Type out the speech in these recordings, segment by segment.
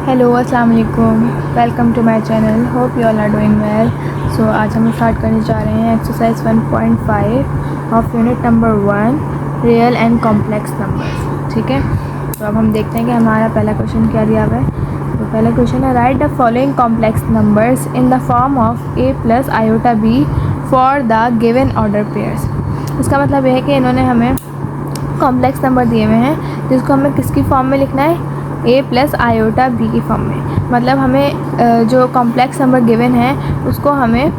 Hello अस्सलाम वालेकुम, welcome to my channel. Hope you all are doing well. So आज हम स्टार्ट करने जा रहे हैं exercise 1.5 of unit number 1 real and complex numbers. ठीक है, तो अब हम देखते हैं कि हमारा पहला क्वेश्चन क्या दिया हुआ है। तो पहला क्वेश्चन है right the following complex numbers in the form of a plus iota b for the given order pairs. इसका मतलब यह है कि इन्होंने हमें कॉम्प्लेक्स नंबर दिए हुए हैं जिसको हमें किसकी फॉर्म में लिखना है, a प्लस आयोटा b की फॉर्म में। मतलब हमें जो कॉम्प्लेक्स नंबर गिवन है उसको हमें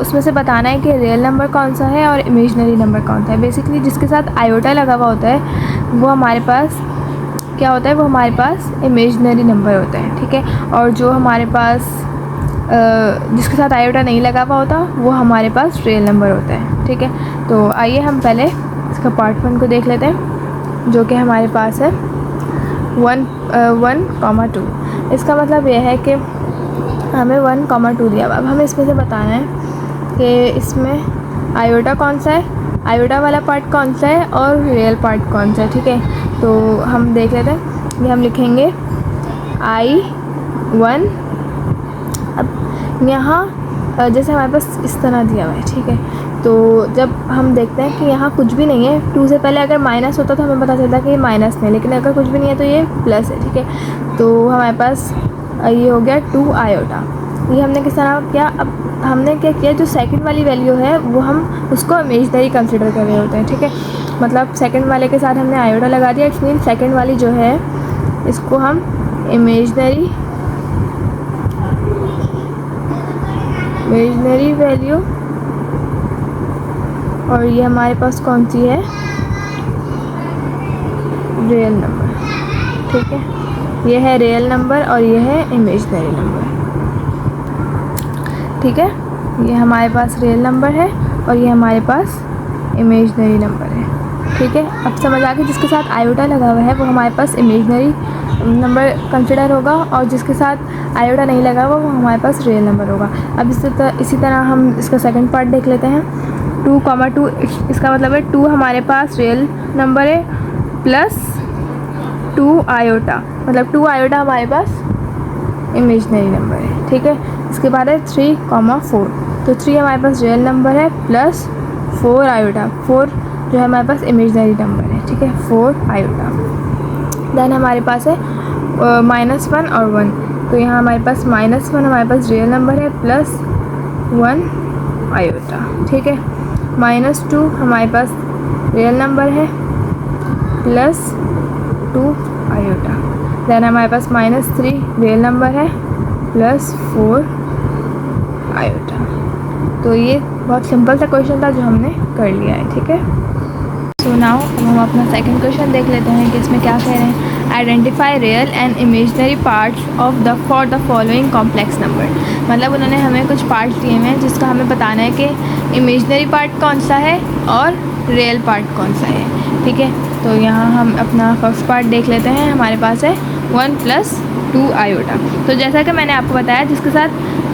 उसमें से बताना है कि रियल नंबर कौन सा है और इमेजिनरी नंबर कौन सा है। बेसिकली जिसके साथ आयोटा लगा हुआ होता है वो हमारे पास क्या होता है, वो हमारे पास इमेजिनरी नंबर होता है। ठीक है, और जो हमारे पास जिसके साथ आयोटा नहीं लगा हुआ होता वो हमारे पास रियल नंबर होता है। ठीक है, तो आइए हम पहले इसका पार्ट 1 को देख लेते हैं जो कि हमारे पास है 1,2। इसका मतलब यह है कि हमें 1,2 दिया हुआ। अब हमें इसमें से बताना है कि इसमें आयोटा कौन सा है, आयोटा वाला पार्ट कौन सा है और रियल पार्ट कौन सा है। ठीक है, तो हम देख लेते हैं। ये हम लिखेंगे I1। अब यहाँ जैसे हमारे पास इस तरह दिया हुआ है। ठीक है, तो जब हम देखते हैं कि यहाँ कुछ भी नहीं है, 2 से पहले अगर माइनस होता तो हमें पता चलता कि ये माइनस नहीं, लेकिन अगर कुछ भी नहीं है तो ये प्लस है। ठीक है, तो हमारे पास ये हो गया 2 आयोटा। ये हमने किस तरह किया, अब हमने क्या किया, जो सेकंड वाली वैल्यू है वो हम उसको इमेजिनरी कंसिडर कर रहे होते हैं। ठीक है, मतलब सेकंड वाले के साथ हमने आयोटा लगा दिया, इट्स मीन सेकंड वाली जो है इसको हम इमेजिनरी वैल्यू, और ये हमारे पास कौन सी है, रियल नंबर। ठीक है, ये है रियल नंबर और ये है इमेजिनरी नंबर। ठीक है, ये हमारे पास रियल नंबर है और ये हमारे पास इमेजिनरी नंबर है। ठीक है, अब समझ आ गई, जिसके साथ आयोटा लगा हुआ है वो हमारे पास इमेजिनरी नंबर कंसिडर होगा और जिसके साथ आयोटा नहीं लगा हुआ वो हमारे पास रियल नंबर होगा। अब इसी तरह हम इसका सेकंड पार्ट देख लेते हैं। 2,2 इसका मतलब है 2 हमारे पास रियल नंबर है प्लस 2 आयोटा, मतलब 2 आयोटा हमारे पास इमेजिनरी नंबर है। ठीक है, इसके बाद है 3,4। तो 3 हमारे पास रियल नंबर है प्लस 4 आयोटा, 4 जो है हमारे पास इमेजिनरी नंबर है। ठीक है, 4 आयोटा। देन हमारे पास है -1 और 1। तो यहाँ हमारे पास -1 हमारे पास रियल नंबर है प्लस 1 आयोटा। ठीक है, -2 हमारे पास रियल नंबर है प्लस 2 आयोटा। देन हमारे पास -3 रियल नंबर है प्लस 4 आयोटा। तो ये बहुत सिंपल सा क्वेश्चन था जो हमने कर लिया है। ठीक है, सो नाउ अब हम अपना सेकंड क्वेश्चन देख लेते हैं कि इसमें क्या कह रहे हैं। Identify real and imaginary parts of the for the following complex number. मतलब उन्होंने हमें कुछ पार्ट्स दिए हुए हैं जिसका हमें बताना है कि इमेजिनरी पार्ट कौन सा है और रियल पार्ट कौन सा है। ठीक है, तो यहाँ हम अपना फर्स्ट पार्ट देख लेते हैं। हमारे पास है 1 + 2 आयोटा। तो जैसा कि मैंने आपको बताया जिसके साथ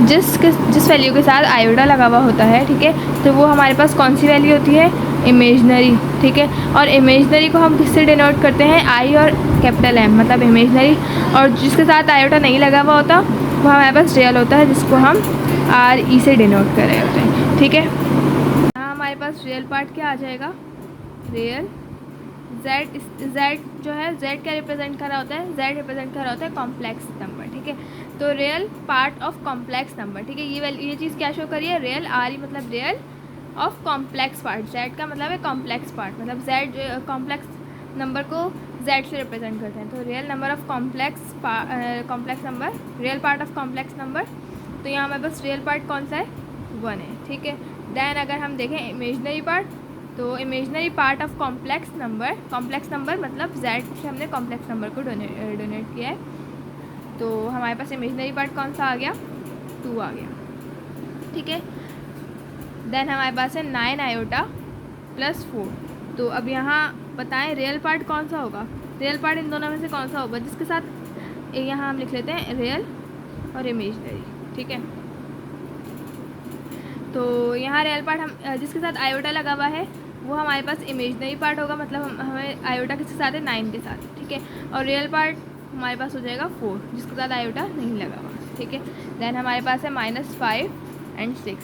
जिस वैल्यू के साथ आयोटा लगा हुआ होता है, ठीक है, तो वो हमारे पास कौन सी वैल्यू होती है, इमेजिनरी। ठीक है, और इमेजिनरी को हम किससे डिनोट करते हैं, आई और कैपिटल एम, मतलब इमेजिनरी। और जिसके साथ आयोटा नहीं लगा हुआ होता वो हमारे पास रियल होता है जिसको हम आर ई से डिनोट कर रहे होते हैं। ठीक है, यहाँ हमारे पास रियल पार्ट क्या आ जाएगा, रियल जेड जो है, जेड क्या रिप्रेजेंट कर रहा होता है, जेड रिप्रेजेंट कर रहा होता है कॉम्प्लेक्स नंबर। ठीक है, तो real part of complex number. ठीक है, ये चीज़ क्या शो करिए, रियल, आर ई मतलब real of complex part, Z का मतलब है कॉम्प्लेक्स पार्ट, मतलब जेड कॉम्प्लेक्स नंबर को जेड से रिप्रेजेंट करते हैं। तो real number of complex number, real part of complex number. तो यहाँ हमारे पास रियल पार्ट कौन सा है, 1 है। ठीक है, देन अगर हम देखें इमेजिनरी पार्ट, तो imaginary part of complex number मतलब जेड से हमने कॉम्प्लेक्स नंबर को डोनेट किया है। तो हमारे पास इमेजिनरी पार्ट कौन सा आ गया, 2 आ गया। ठीक है, देन हमारे पास है 9 आयोटा प्लस 4। तो अब यहाँ बताएं रियल पार्ट कौन सा होगा, रियल पार्ट इन दोनों में से कौन सा होगा, जिसके साथ यहाँ हम लिख लेते हैं रियल और इमेजिनरी। ठीक है, तो यहाँ रियल पार्ट हम जिसके साथ आयोटा लगा हुआ है वो हमारे पास इमेजिनरी पार्ट होगा, मतलब हमें आयोटा किसके साथ है, 9 के साथ। ठीक है, और रियल पार्ट हमारे पास हो जाएगा 4 जिसके साथ आयोटा नहीं लगा हुआ, ठीक है। देन हमारे पास है -5 एंड 6।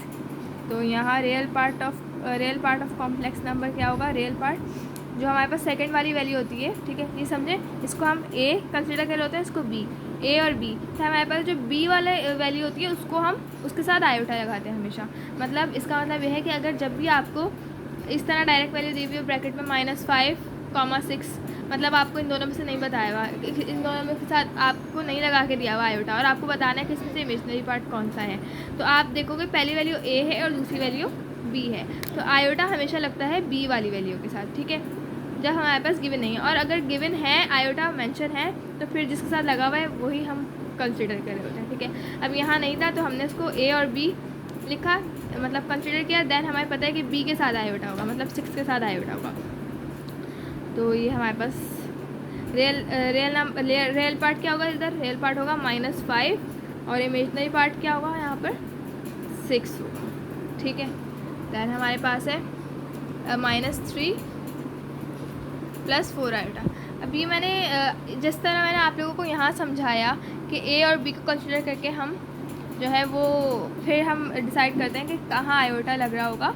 तो यहाँ real part of complex number क्या होगा, रियल पार्ट जो हमारे पास सेकंड वाली वैल्यू होती है, ठीक है, ये समझे, इसको हम ए कंसिडर कर रहे होते हैं, इसको बी, ए और बी। तो हमारे पास जो बी वाले वैल्यू होती है उसको हम उसके साथ आयोटा लगाते हैं हमेशा। मतलब इसका मतलब यह है कि अगर जब भी आपको इस तरह डायरेक्ट वैल्यू दी हुई है ब्रैकेट में -5, 6, मतलब आपको इन दोनों में से नहीं बताया हुआ, इन दोनों में के साथ आपको नहीं लगा के दिया हुआ आयोटा, और आपको बताना है कि इसमें से इमेजिनरी पार्ट कौन सा है। तो आप देखोगे पहली वैल्यू ए है और दूसरी वैल्यू बी है, तो आयोटा हमेशा लगता है बी वाली वैल्यू के साथ, ठीक है, जब हमारे पास गिवन नहीं है। और अगर गिवन है, आयोटा मेंशन है, तो फिर जिसके साथ लगा हुआ है वही हम कंसिडर कर रहे होते हैं, ठीक है। अब यहाँ नहीं था तो हमने इसको ए और बी लिखा, मतलब कंसिडर किया। देन हमें पता है कि बी के साथ आयोटा होगा, मतलब 6 के साथ आयोटा होगा। तो ये हमारे पास रियल पार्ट क्या होगा, इधर रियल पार्ट होगा -5 और इमेजनरी पार्ट क्या होगा यहाँ पर 6 होगा, ठीक है। देन हमारे पास है -3 + 4 आयोटा। अभी मैंने जिस तरह मैंने आप लोगों को यहाँ समझाया कि ए और बी को कंसिडर करके हम जो है वो फिर हम डिसाइड करते हैं कि कहाँ आयोटा लग रहा होगा,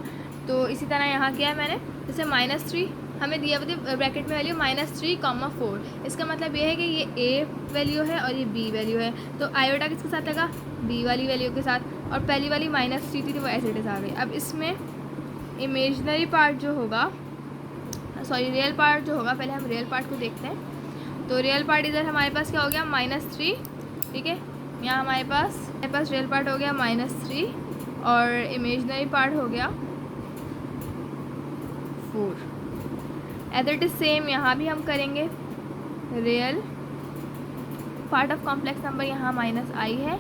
तो इसी तरह यहाँ किया है मैंने। जैसे -3 हमें दिया हुआ ब्रैकेट में वैल्यू -3, 4, इसका मतलब ये है कि ये ए वैल्यू है और ये बी वैल्यू है, तो आयोटा किसके साथ लगा, बी वाली वैल्यू के साथ। और पहली वाली -3 थी तो वो ऐसे इट आ गई। अब इसमें इमेजनरी पार्ट जो होगा, सॉरी रियल पार्ट जो होगा, पहले हम रियल पार्ट को देखते हैं। तो रियल पार्ट इधर हमारे पास क्या हो गया, -3, ठीक है। यहाँ हमारे पास रियल पार्ट हो गया -3 और इमेजनरी पार्ट हो गया 4। एज इट इज सेम यहाँ भी हम करेंगे। Real part of complex number यहाँ -i है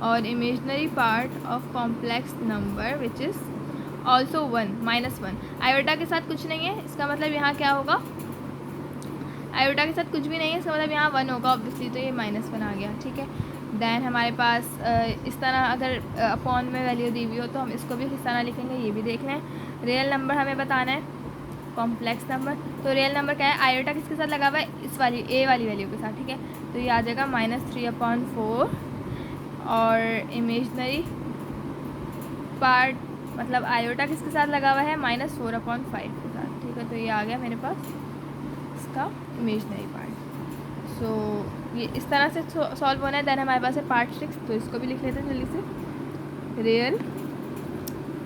और imaginary part of complex number which is also 1, -1। Iota के साथ कुछ नहीं है, इसका मतलब यहाँ क्या होगा, आयोटा के साथ कुछ भी नहीं है, इसका मतलब यहाँ 1 होगा ऑब्वियसली, तो ये -1 आ गया, ठीक है। देन हमारे पास इस तरह अगर अपॉन में वैल्यू दी हुई हो तो हम इसको भी इस तरह लिखेंगे, ये भी देख लें। रियल नंबर हमें बताना है, कॉम्प्लेक्स नंबर, तो रियल नंबर क्या है, आयोटा किसके साथ लगा हुआ है, इस वाली ए वाली वैल्यू के साथ, ठीक है। तो ये आ जाएगा -3/4 और इमेजनरी पार्ट मतलब आयोटा किसके साथ लगा हुआ है, -4/5 के साथ, ठीक है। तो ये आ गया मेरे पास इसका इमेजनरी पार्ट। सो ये इस तरह से सॉल्व होना है। देन हमारे पास है पार्ट 6, तो इसको भी लिख लेते हैं जल्दी से। रियल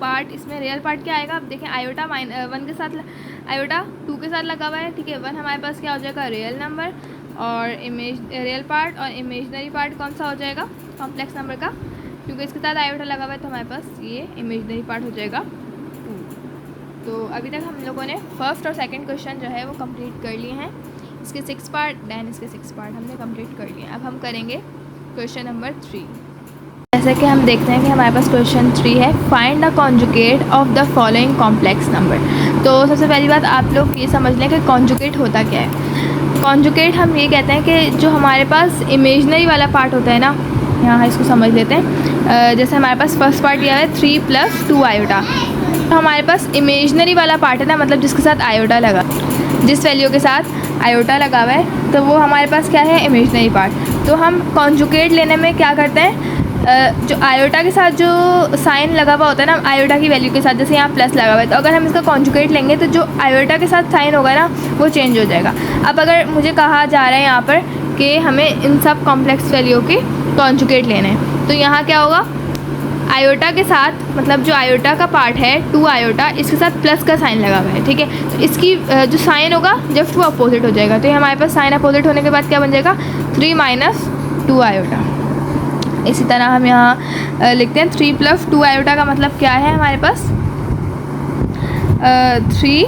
पार्ट, इसमें रियल पार्ट क्या आएगा, अब देखें आयोटा 1 के साथ, आयोटा 2 के साथ लगा हुआ है, ठीक है। 1 हमारे पास क्या हो जाएगा, रियल नंबर, और रियल पार्ट और इमेजनरी पार्ट कौन सा हो जाएगा, कॉम्प्लेक्स नंबर का, क्योंकि इसके साथ आयोटा लगा हुआ है, तो हमारे पास ये इमेजनरी पार्ट हो जाएगा 2। तो अभी तक हम लोगों ने फर्स्ट और सेकंड क्वेश्चन जो है वो कंप्लीट कर लिए हैं, इसके 6 पार्ट, देन इसके 6 पार्ट हमने कंप्लीट कर लिए। अब हम करेंगे क्वेश्चन नंबर 3। जैसे कि हम देखते हैं कि हमारे पास क्वेश्चन 3 है, find the conjugate of the following complex number. तो सबसे पहली बात आप लोग ये समझ लें कि कॉन्जुगेट होता क्या है। कॉन्जुगेट हम ये कहते हैं कि जो हमारे पास इमेजनरी वाला पार्ट होता है ना, यहाँ इसको समझ लेते हैं। जैसे हमारे पास फर्स्ट पार्ट दिया है 3 + 2 आयोटा, तो हमारे पास इमेजनरी वाला पार्ट है ना, मतलब जिसके साथ आयोटा लगा, जिस वैल्यू के साथ आयोटा लगा हुआ है, तो वो हमारे पास क्या है, इमेजनरी पार्ट। तो हम कॉन्जुगेट लेने में क्या करते हैं, जो आयोटा के साथ जो साइन लगा हुआ होता है ना, आयोटा की वैल्यू के साथ, जैसे यहाँ प्लस लगा हुआ है, तो अगर हम इसका कॉन्जुगेट लेंगे तो जो आयोटा के साथ साइन होगा ना वो चेंज हो जाएगा। अब अगर मुझे कहा जा रहा है यहाँ पर कि हमें इन सब कॉम्प्लेक्स वैल्यू की कॉन्जुगेट लेना है, तो यहाँ क्या होगा, आयोटा के साथ, मतलब जो आयोटा का पार्ट है 2 आयोटा, इसके साथ प्लस का साइन लगा हुआ है, ठीक है। तो इसकी जो साइन होगा जस्ट वो अपोजिट हो जाएगा, तो ये हमारे पास साइन अपोजिट होने के बाद क्या बन जाएगा, 3 - 2 आयोटा। इसी तरह हम यहाँ लिखते हैं 3 + 2 आयोटा का मतलब क्या है हमारे पास 3।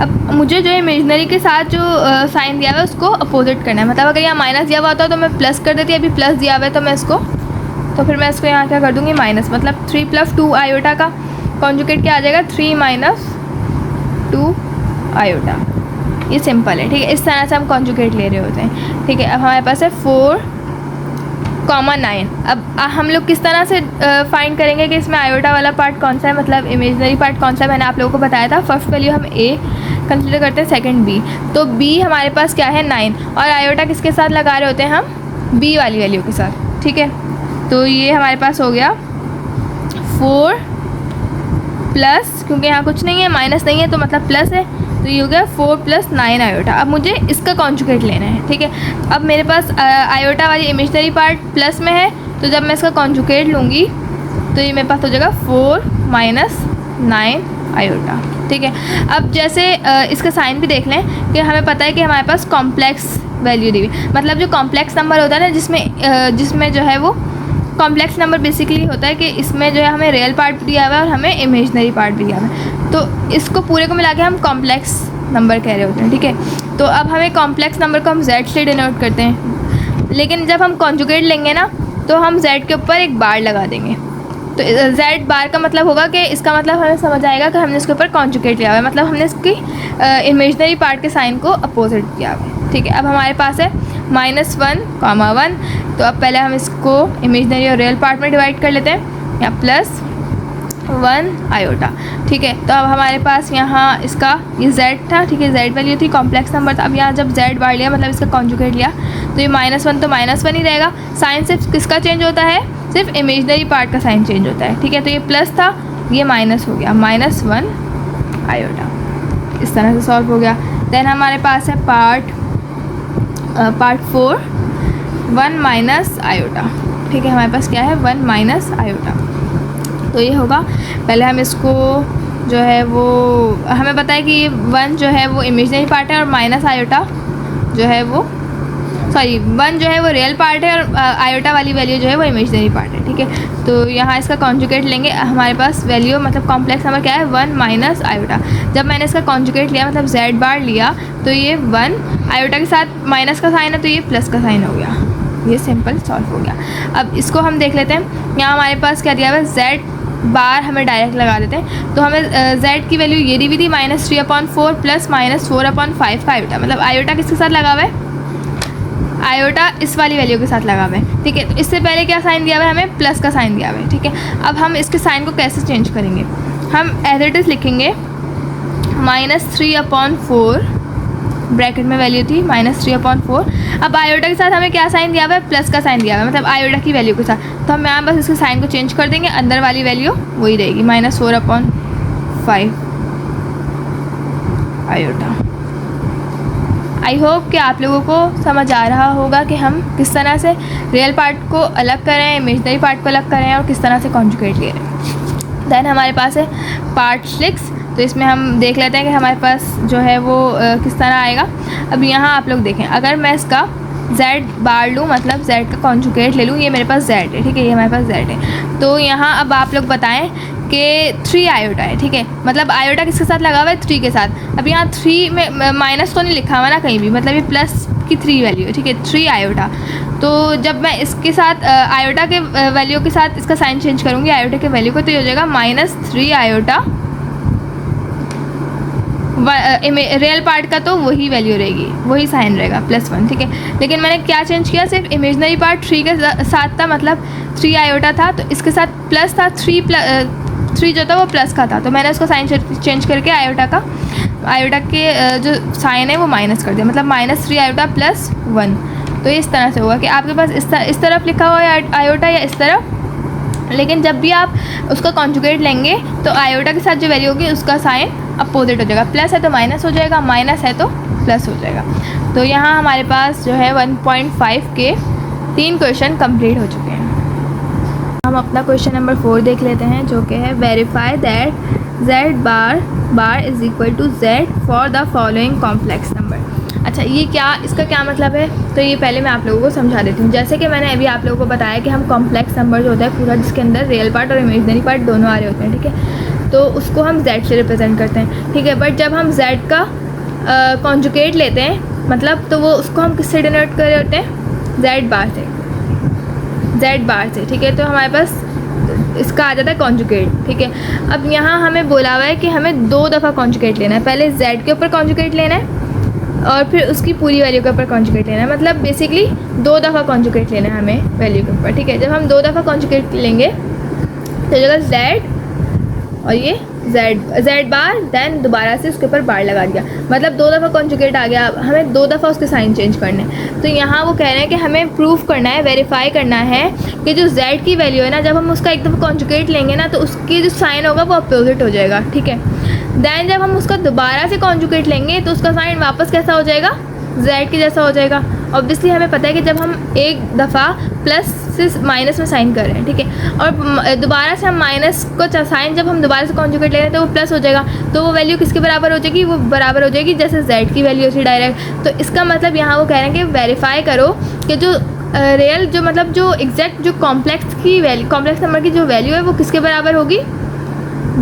अब मुझे जो इमेजनरी के साथ जो साइन दिया हुआ है उसको अपोजिट करना है, मतलब अगर यहाँ माइनस दिया हुआ होता तो मैं प्लस कर देती, अभी प्लस दिया हुआ है तो मैं इसको, तो फिर मैं इसको यहाँ क्या कर दूँगी, माइनस, मतलब 3 + 2 आयोटा का कॉन्जुगेट क्या आ जाएगा, 3 - 2 आयोटा। ये सिंपल है, ठीक है। इस तरह से हम कॉन्जुगेट ले रहे होते हैं, ठीक है। अब हमारे पास है 4 कॉमा 9। अब हम लोग किस तरह से फाइंड करेंगे कि इसमें आयोटा वाला पार्ट कौन सा है, मतलब इमेजनरी पार्ट कौन सा है। मैंने आप लोगों को बताया था फर्स्ट वैल्यू हम ए कंसिडर करते हैं, सेकंड बी। तो बी हमारे पास क्या है 9, और आयोटा किसके साथ लगा रहे होते हैं हम, बी वाली वैल्यू के साथ, ठीक है। तो ये हमारे पास हो गया 4 प्लस, क्योंकि यहाँ कुछ नहीं है, माइनस नहीं है तो मतलब प्लस है, तो ये हो गया 4 + 9 आयोटा। अब मुझे इसका कॉन्जुगेट लेना है, ठीक है। अब मेरे पास आयोटा वाली इमेजनरी पार्ट प्लस में है, तो जब मैं इसका कॉन्जुगेट लूँगी तो ये मेरे पास हो जाएगा 4 - 9 आयोटा, ठीक है। अब जैसे इसका साइन भी देख लें कि हमें पता है कि हमारे पास कॉम्प्लेक्स वैल्यू दी हुई, मतलब जो कॉम्प्लेक्स नंबर होता है ना, जिसमें जो है वो कॉम्प्लेक्स नंबर बेसिकली होता है कि इसमें जो है हमें रियल पार्ट दिया हुआ है और हमें इमेजनरी पार्ट भी दिया हुआ है, तो इसको पूरे को मिला के हम कॉम्प्लेक्स नंबर कह रहे होते हैं, ठीक है। तो अब हमें कॉम्प्लेक्स नंबर को हम z से डिनोट करते हैं, लेकिन जब हम कॉन्जुगेट लेंगे ना तो हम z के ऊपर एक बार लगा देंगे। तो z बार का मतलब होगा कि इसका मतलब हमें समझ आएगा कि हमने इसके ऊपर कॉन्जुगेट लिया हुआ है, मतलब हमने इसकी इमेजनरी पार्ट के साइन को अपोजिट किया हुआ है, ठीक है। अब हमारे पास है -1, 1, तो अब पहले हम इसको इमेजनरी और रियल पार्ट में डिवाइड कर लेते हैं, या +1 आयोटा, ठीक है। तो अब हमारे पास यहाँ इसका ये z था, ठीक है, z वैल्यू थी, कॉम्प्लेक्स नंबर था। अब यहाँ जब z बार लिया मतलब इसका कॉन्जुगेट लिया, तो ये -1 तो -1 ही रहेगा। साइन सिर्फ किसका चेंज होता है, सिर्फ इमेजनरी पार्ट का साइन चेंज होता है, ठीक है। तो ये प्लस था, ये माइनस हो गया, -1 आयोटा। इस तरह से सॉल्व हो गया। देन हमारे पास है पार्ट 4, 1 - आयोटा, ठीक है। हमारे पास क्या है, 1 - आयोटा। तो ये होगा, पहले हम इसको जो है वो हमें पता है कि ये 1 जो है वो इमेजनरी पार्ट है और माइनस आयोटा जो है वो 1 जो है वो रियल पार्ट है और आयोटा वाली वैल्यू जो है वो इमेजनरी पार्ट है, ठीक है। तो यहाँ इसका कॉन्जुगेट लेंगे, हमारे पास वैल्यू मतलब कॉम्प्लेक्स नंबर क्या है, 1 - आयोटा। जब मैंने इसका कॉन्जुगेट लिया मतलब z बार लिया, तो ये 1 आयोटा के साथ माइनस का साइन है, तो ये प्लस का साइन हो गया। ये सिंपल सॉल्व हो गया। अब इसको हम देख लेते हैं, यहाँ हमारे पास क्या दिया हुआ है, z बार हमें डायरेक्ट लगा देते हैं। तो हमें z की वैल्यू ये दी हुई थी -3/4 प्लस -4/5 का आयोटा, मतलब आयोटा किसके साथ लगा हुआ है, आयोटा इस वाली वैल्यू के साथ लगा हुआ है, ठीक है। तो इससे पहले क्या साइन दिया हुआ है, हमें प्लस का साइन दिया हुआ है, ठीक है। अब हम इसके साइन को कैसे चेंज करेंगे, हम एज इट इज़ लिखेंगे -3/4, ब्रैकेट में वैल्यू थी -3/4। अब आयोटा के साथ हमें क्या साइन दिया हुआ है, प्लस का साइन दिया हुआ है, मतलब आयोटा की वैल्यू के साथ। तो हम यहाँ बस इसके साइन को चेंज कर देंगे, अंदर वाली वैल्यू वही रहेगी, -4/5 आयोटा। आई होप कि आप लोगों को समझ आ रहा होगा कि हम किस तरह से रियल पार्ट को अलग करें, इमेजनरी पार्ट को अलग करें और किस तरह से कॉन्जुगेट ले रहे हैं। देन हमारे पास है पार्ट 6, तो इसमें हम देख लेते हैं कि हमारे पास जो है वो किस तरह आएगा। अब यहाँ आप लोग देखें, अगर मैं इसका z बार लूँ, मतलब z का कॉन्जुगेट ले लूँ, ये मेरे पास z है, ठीक है, ये हमारे पास z है। तो यहाँ अब आप लोग बताएं कि 3 आयोटा है, ठीक है, मतलब आयोटा किसके साथ लगा हुआ है, 3 के साथ। अब यहाँ 3 में माइनस तो नहीं लिखा हुआ ना कहीं भी, मतलब ये प्लस की 3 वैल्यू है, ठीक है, 3 आयोटा। तो जब मैं इसके साथ आयोटा के वैल्यू के साथ इसका साइन चेंज करूँगी आयोटा के वैल्यू को, तो ये हो जाएगा -3 आयोटा। रियल पार्ट का तो वही वैल्यू रहेगी, वही साइन रहेगा +1, ठीक है। लेकिन मैंने क्या चेंज किया, सिर्फ इमेजनरी पार्ट 3 के साथ था, मतलब 3 आयोटा था, तो इसके साथ प्लस था, 3 जो था वो प्लस का था, तो मैंने उसका साइन चेंज करके आयोटा के जो साइन है वो माइनस कर दिया, मतलब -3 आयोटा +1। तो इस तरह से होगा कि आपके पास इस तरफ लिखा हुआ है आयोटा या इस तरफ, लेकिन जब भी आप उसका कॉन्जुगेट लेंगे तो आयोटा के साथ जो वैल्यू होगी उसका साइन अपोजिट हो जाएगा, प्लस है तो माइनस हो जाएगा, माइनस है तो प्लस हो जाएगा। तो यहाँ हमारे पास जो है 1.5 के 3 क्वेश्चन कंप्लीट हो चुके हैं। हम अपना क्वेश्चन नंबर 4 देख लेते हैं, जो कि है verify that z bar is equal to z for the following complex number. अच्छा, ये क्या, इसका क्या मतलब है, तो ये पहले मैं आप लोगों को समझा देती हूँ। जैसे कि मैंने अभी आप लोगों को बताया कि हम कॉम्प्लेक्स नंबर जो होता है पूरा, जिसके अंदर रियल पार्ट और इमेजनरी पार्ट दोनों आ रहे होते हैं, ठीक है, तो उसको हम z से रिप्रेजेंट करते हैं, ठीक है। बट जब हम z का कॉन्जुगेट लेते हैं, मतलब तो वो उसको हम किससे डिनोट कर रहे होते हैं, z बार से, ठीक है। तो हमारे पास इसका आ जाता है कॉन्जुगेट, ठीक है। अब यहाँ हमें बोला हुआ है कि हमें 2 दफ़ा कॉन्जुगेट लेना है, पहले z के ऊपर कॉन्जुगेट लेना है और फिर उसकी पूरी वैल्यू के ऊपर कॉन्जुगेट लेना है, मतलब बेसिकली 2 दफ़ा कॉन्जुगेट लेना है हमें वैल्यू के ऊपर, ठीक है। जब हम 2 दफ़ा कॉन्जुगेट लेंगे तो जगह z और ये z बार, देन दोबारा से उसके ऊपर बार लगा दिया, मतलब 2 दफ़ा कॉन्जुगेट आ गया, हमें 2 दफ़ा उसके साइन चेंज करने हैं। तो यहाँ वो कह रहे हैं कि हमें प्रूफ करना है, वेरीफाई करना है कि जो z की वैल्यू है ना, जब हम उसका एक दफ़ा कॉन्जुगेट लेंगे ना तो उसकी जो साइन होगा वो अपोजिट हो जाएगा, ठीक है। दैन जब हम उसका दोबारा से कॉन्जुगेट लेंगे तो उसका साइन वापस कैसा हो जाएगा, z के जैसा हो जाएगा। ऑब्वियसली हमें पता है कि जब हम एक दफ़ा प्लस से माइनस में साइन कर रहे हैं, ठीक है, और दोबारा से हम माइनस को साइन जब हम दोबारा से कॉन्जुगेट ले रहे हैं तो वो प्लस हो जाएगा, तो वो वैल्यू किसके बराबर हो जाएगी, वो बराबर हो जाएगी जैसे z की वैल्यू थी डायरेक्ट। तो इसका मतलब यहाँ वो कह रहे हैं कि वेरीफाई करो कि जो रियल जो मतलब जो एग्जैक्ट जो कॉम्प्लेक्स नंबर की जो वैल्यू है वो किसके बराबर होगी।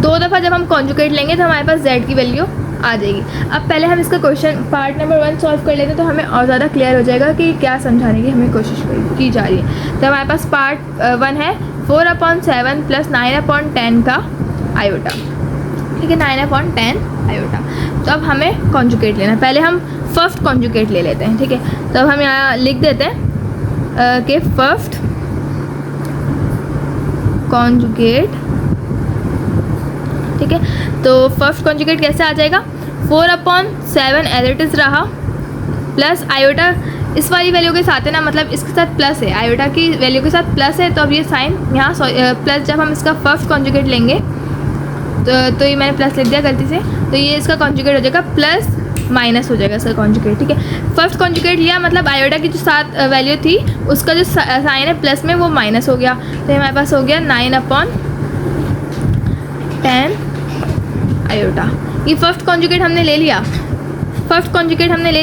2 दफ़ा जब हम कॉन्जुगेट लेंगे तो हमारे पास z की वैल्यू आ जाएगी। अब पहले हम इसका क्वेश्चन पार्ट नंबर 1 सॉल्व कर लेते हैं तो हमें और ज़्यादा क्लियर हो जाएगा कि क्या समझाने की हमें कोशिश की जा रही है। तो हमारे पास पार्ट 1 है 4/7 + 9/10 का आयोटा, ठीक है, 9/10 आयोटा। तो अब हमें कॉन्जुगेट लेना है, पहले हम फर्स्ट कॉन्जुगेट ले लेते हैं, ठीक है। तो अब हम यहाँ लिख देते हैं कि फर्स्ट कॉन्जुगेट, ठीक है। तो फर्स्ट कॉन्जुगेट कैसे आ जाएगा, 4/7 एज इट इज़ रहा, प्लस आयोटा इस वाली वैल्यू के साथ है ना, मतलब इसके साथ प्लस है, आयोटा की वैल्यू के साथ प्लस है, तो अब ये साइन यहाँ प्लस जब हम इसका फर्स्ट कॉन्जुगेट लेंगे तो ये मैंने प्लस लिख दिया गलती से, तो ये इसका कॉन्जुगेट हो जाएगा प्लस माइनस हो जाएगा इसका कॉन्जुगेट, ठीक है। फर्स्ट कॉन्जुगेट लिया मतलब आयोटा की जो साथ वैल्यू थी उसका जो साइन है प्लस में वो माइनस हो गया, तो हमारे पास हो गया 9/10 आयोटा। ये फर्स्ट कॉन्जुगेट हमने ले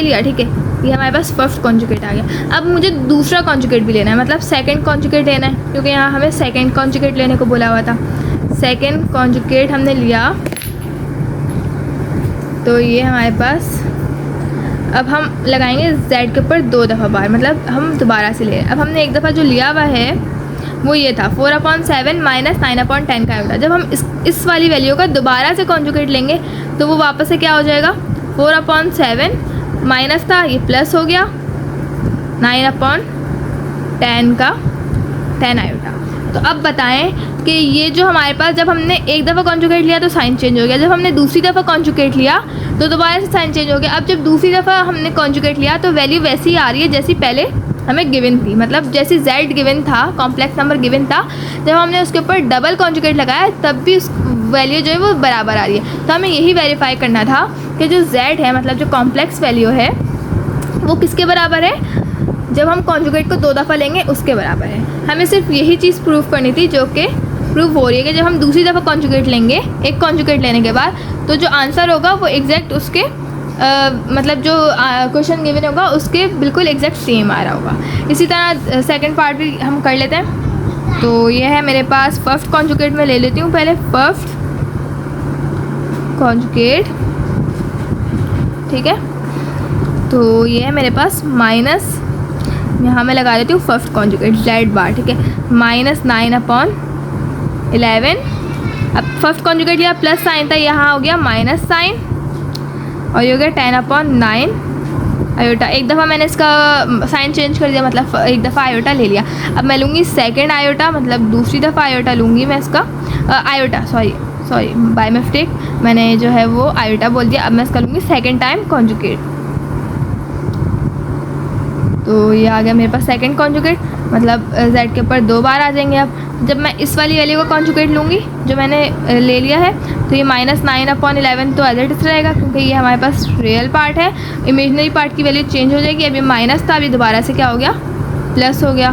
लिया, ठीक है, ये हमारे पास फर्स्ट कॉन्जुगेट आ गया। अब मुझे दूसरा कॉन्जुगेट भी लेना है, मतलब सेकंड कॉन्जुगेट लेना है, क्योंकि यहाँ हमें सेकंड कॉन्जुगेट लेने को बोला हुआ था। सेकंड कॉन्जुगेट हमने लिया तो ये हमारे पास अब हम लगाएंगे z के ऊपर 2 दफ़ा बार, मतलब हम दोबारा से ले रहे हैं। अब हमने एक दफ़ा जो लिया हुआ है वो ये था 4/7 - 9/10 का आयोटा। जब हम इस वाली वैल्यू का दोबारा से कॉन्जुगेट लेंगे तो वो वापस से क्या हो जाएगा, 4/7 माइनस था ये प्लस हो गया 9/10 का 10 आयोटा। तो अब बताएं कि ये जो हमारे पास जब हमने एक दफ़ा कॉन्जुगेट लिया तो साइन चेंज हो गया, जब हमने दूसरी दफ़ा कॉन्जुगेट लिया तो दोबारा से साइन चेंज हो गया। अब जब दूसरी दफ़ा हमने कॉन्जुगेट लिया तो वैल्यू वैसी ही आ रही है जैसी पहले हमें गिवन थी, मतलब जैसे z गिवन था, कॉम्प्लेक्स नंबर गिवन था, जब हमने उसके ऊपर डबल कॉन्जुगेट लगाया तब भी उस वैल्यू जो है वो बराबर आ रही है। तो हमें यही वेरीफाई करना था कि जो z है, मतलब जो कॉम्प्लेक्स वैल्यू है वो किसके बराबर है, जब हम कॉन्जुगेट को 2 दफ़ा लेंगे उसके बराबर है। हमें सिर्फ यही चीज़ प्रूफ करनी थी जो कि प्रूफ हो रही है कि जब हम दूसरी दफ़ा कॉन्जुगेट लेंगे, एक कॉन्जुगेट लेने के बाद, तो जो आंसर होगा वो एग्जैक्ट उसके मतलब जो क्वेश्चन गिवन होगा उसके बिल्कुल एग्जैक्ट सेम आ रहा होगा। इसी तरह सेकंड पार्ट भी हम कर लेते हैं। तो ये है मेरे पास फर्स्ट कॉन्जुगेट में ले लेती हूँ पहले, फर्स्ट कॉन्जुगेट, ठीक है। तो ये है मेरे पास माइनस, यहाँ मैं लगा देती हूँ फर्स्ट कॉन्जुगेट z बार, ठीक है, -9/11। अब फर्स्ट कॉन्जुगेट लिया प्लस साइन था, यहाँ हो गया माइनस साइन और ये हो गया 10/9 आयोटा। एक दफ़ा मैंने इसका साइन चेंज कर दिया, मतलब एक दफ़ा आयोटा ले लिया। अब मैं लूँगी सेकंड आयोटा, मतलब दूसरी दफ़ा आयोटा लूँगी मैं इसका आयोटा, सॉरी बाय मिस्टेक मैंने जो है वो आयोटा बोल दिया। अब मैं इसका लूँगी सेकंड टाइम कॉन्जुगेट। तो ये आ गया मेरे पास सेकंड कॉन्जुगेट, मतलब z के ऊपर 2 बार आ जाएंगे। अब जब मैं इस वाली वैल्यू का कॉन्जुगेट लूँगी जो मैंने ले लिया है तो ये -9/11 तो एज इट इज़ रहेगा, क्योंकि ये हमारे पास रियल पार्ट है। इमेजनरी पार्ट की वैल्यू चेंज हो जाएगी। अभी माइनस था, अभी दोबारा से क्या हो गया, प्लस हो गया,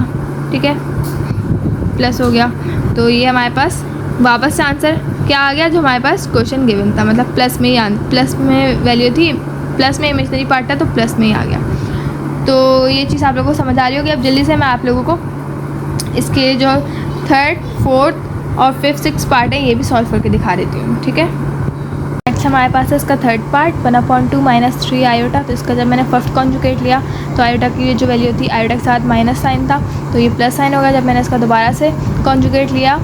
ठीक है, प्लस हो गया। तो ये हमारे पास वापस से आंसर क्या आ गया जो हमारे पास क्वेश्चन गिवन था, मतलब प्लस में वैल्यू थी, प्लस में इमेजनरी पार्ट था तो प्लस में ही आ गया। तो ये चीज़ आप लोगों को समझ आ रही होगी। अब जल्दी से मैं आप लोगों को इसके जो 3rd, 4th और 5th, 6th पार्ट है ये भी सॉल्व करके दिखा देती हूँ, ठीक है। नेक्स्ट हमारे पास है इसका 3rd पार्ट 1/2 - 3 आयोटा। तो इसका जब मैंने फर्स्ट कॉन्जुगेट लिया तो आयोटा की जो वैल्यू थी, आयोटा के साथ माइनस साइन था तो ये प्लस साइन होगा। जब मैंने इसका दोबारा से कॉन्जुगेट लिया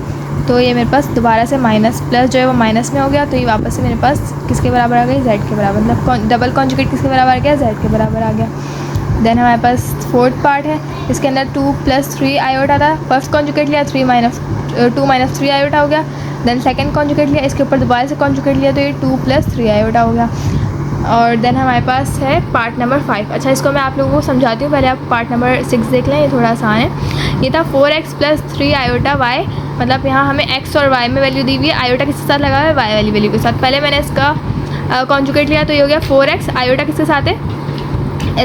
तो ये मेरे पास दोबारा से माइनस प्लस जो है वो माइनस में हो गया, तो ये वापस से मेरे पास किसके बराबर आ गई, z के बराबर, मतलब डबल कॉन्जुगेट किसके बराबर आ गया, z के बराबर आ गया। देन हमारे पास फोर्थ पार्ट है, इसके अंदर 2 + 3 आयोटा था, फर्स्ट कॉन्जुगेट लिया 2 - 3 आयोटा हो गया। देन सेकंड कॉन्जुगेट लिया, इसके ऊपर दोबारा से कॉन्जुगेट लिया तो ये 2 + 3 आयोटा हो गया। और देन हमारे पास है पार्ट नंबर 5। अच्छा, इसको मैं आप लोगों को समझाती हूँ, पहले आप पार्ट नंबर 6 देख लें, ये थोड़ा आसान है। ये था 4x + 3 आयोटा y, मतलब यहाँ हमें x और y में वैल्यू दी हुई है, आयोटा किसके साथ लगा हुआ है, y वाली वैल्यू के साथ। पहले मैंने इसका कॉन्जुगेट लिया तो ये हो गया 4x, आयोटा किसके साथ है,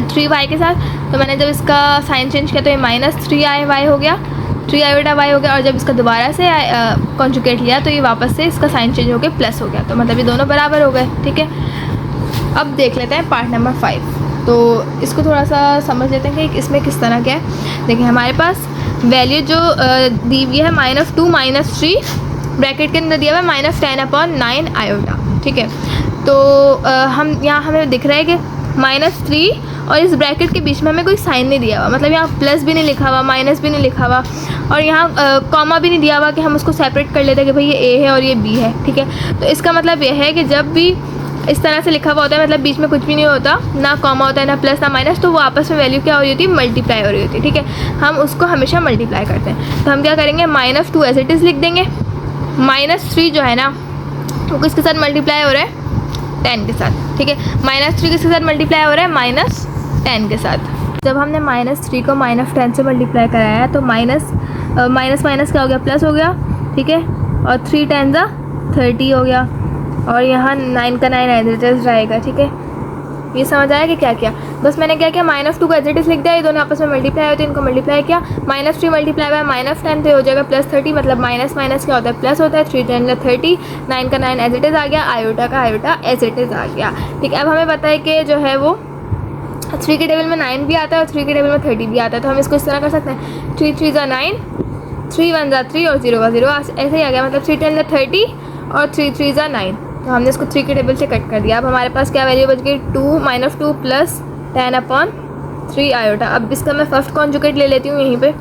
3y के साथ। तो मैंने जब इसका साइन चेंज किया तो ये -3y हो गया, 3 आयोटा y हो गया। और जब इसका दोबारा से कॉन्जुगेट लिया तो ये वापस से इसका साइन चेंज होकर प्लस हो गया, तो मतलब ये दोनों बराबर हो गए। ठीक है, अब देख लेते हैं पार्ट नंबर 5। तो इसको थोड़ा सा समझ लेते हैं कि इसमें किस तरह क्या है। देखिए, हमारे पास वैल्यू जो दी हुई है -2 - 3, ब्रैकेट के अंदर दिया हुआ है -10/9 आयोटा। ठीक है, तो हम यहाँ हमें दिख रहा है कि -3 और इस ब्रैकेट के बीच में हमें कोई साइन नहीं दिया हुआ, मतलब यहाँ प्लस भी नहीं लिखा हुआ, माइनस भी नहीं लिखा हुआ, और यहाँ कॉमा भी नहीं दिया हुआ कि हम उसको सेपरेट कर लेते हैं कि भाई ये a है और ये b है। ठीक है, तो इसका मतलब यह है कि जब भी इस तरह से लिखा हुआ होता है, मतलब बीच में कुछ भी नहीं होता, ना कॉमा होता है, ना प्लस ना माइनस, तो वो आपस में वैल्यू क्या हो रही होती है, मल्टीप्लाई हो रही होती है। ठीक है, हम उसको हमेशा मल्टीप्लाई करते हैं। तो हम क्या करेंगे, -2 एज इट इज़ लिख देंगे, -3 जो है ना वो किसके साथ मल्टीप्लाई हो रहा है, 10 के साथ। ठीक है, -3 किसके साथ मल्टीप्लाई हो रहा है, -10 के साथ। जब हमने -3 को -10 से मल्टीप्लाई कराया तो माइनस माइनस क्या हो गया, प्लस हो गया। ठीक है, और 3 10 30 हो गया, और यहाँ 9 का 9 एज इट इज़ रहेगा। ठीक है, ये समझ आया कि क्या किया। बस मैंने क्या किया, -2 को एज इट इज़ लिख दिया, ये दोनों आपस में मल्टीप्लाई होते हैं, इनको मल्टीप्लाई किया, -3 मल्टीप्लाई बाय -10 तो हो जाएगा +30, मतलब माइनस माइनस क्या होता है, प्लस होता है। 3 10 30, 9 का 9 एज इट इज़ आ गया, आयोटा का आयोटा एज इट इज़ आ गया। ठीक है, अब हमें पता है कि जो है वो 3 के टेबल में 9 भी आता है और 3 के टेबल में 30 भी आता है, तो हम इसको इस तरह कर सकते हैं, 3 3 = 9, 3 1 = 3 और 0 का 0, ऐसे ही आ गया, मतलब 3 10 = 30 और 3 3 = 9। तो हमने इसको 3 के टेबल से कट कर दिया। अब हमारे पास क्या वैल्यू बच गई, 2 + 10/3 आयोटा। अब इसका मैं फर्स्ट कॉन्जुगेट ले लेती हूँ, यहीं पे